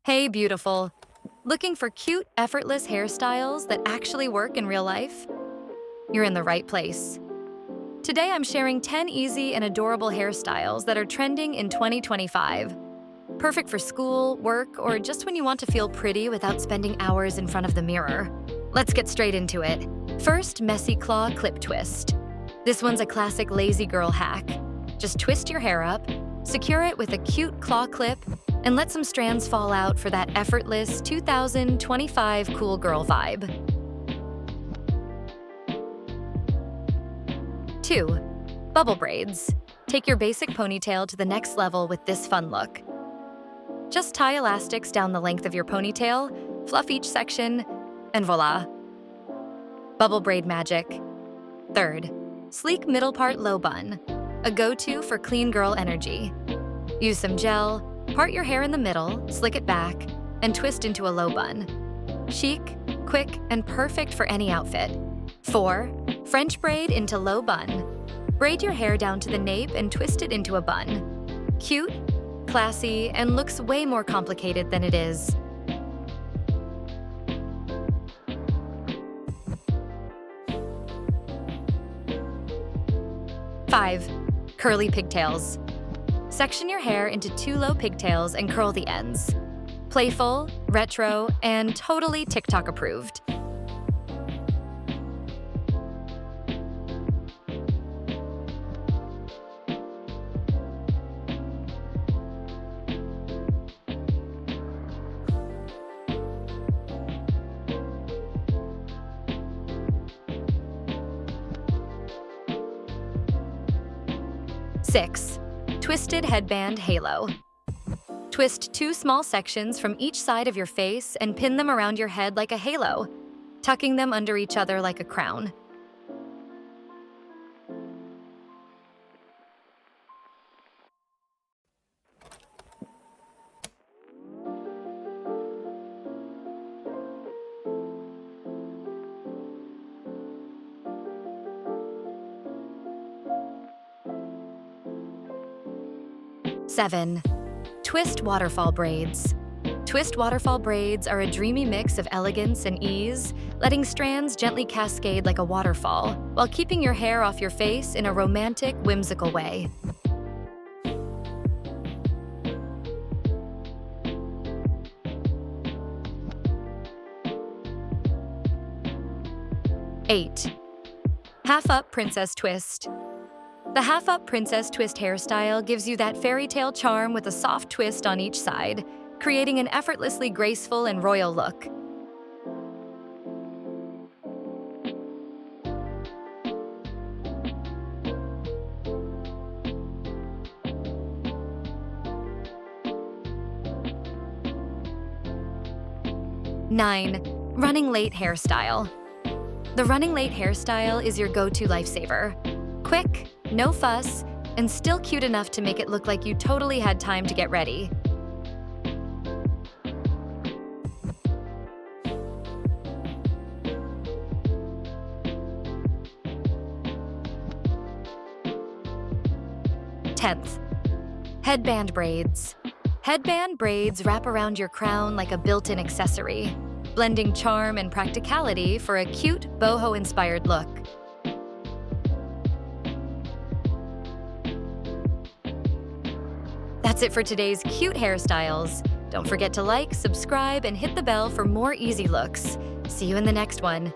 Hey, beautiful. Looking for cute, effortless hairstyles that actually work in real life? You're in the right place. Today, I'm sharing 10 easy and adorable hairstyles that are trending in 2025. Perfect for school, work, or just when you want to feel pretty without spending hours in front of the mirror. Let's get straight into it. First, messy claw clip twist. This one's a classic lazy girl hack. Just twist your hair up, secure it with a cute claw clip, and let some strands fall out for that effortless 2025 cool girl vibe. 2. Bubble braids. Take your basic ponytail to the next level with this fun look. Just tie elastics down the length of your ponytail, fluff each section, and voila! Bubble braid magic. Third, sleek middle part low bun. A go-to for clean girl energy. Use some gel, part your hair in the middle, slick it back, and twist into a low bun. Chic, quick, and perfect for any outfit. 4. French braid into low bun. Braid your hair down to the nape and twist it into a bun. Cute, classy, and looks way more complicated than it is. 5. Curly pigtails. Section your hair into 2 low pigtails and curl the ends. Playful, retro, and totally TikTok approved. 6. Twisted headband halo. Twist 2 small sections from each side of your face and pin them around your head like a halo, tucking them under each other like a crown. Seven. Twist waterfall braids. Twist waterfall braids are a dreamy mix of elegance and ease, letting strands gently cascade like a waterfall, while keeping your hair off your face in a romantic, whimsical way. Eight. Half-up princess twist. The half-up princess twist hairstyle gives you that fairy tale charm with a soft twist on each side, creating an effortlessly graceful and royal look. Nine. Running late hairstyle. The running late hairstyle is your go-to lifesaver. Quick, no fuss, and still cute enough to make it look like you totally had time to get ready. Tenth. Headband braids. Headband braids wrap around your crown like a built-in accessory, blending charm and practicality for a cute, boho-inspired look. That's it for today's cute hairstyles. Don't forget to like, subscribe, and hit the bell for more easy looks. See you in the next one.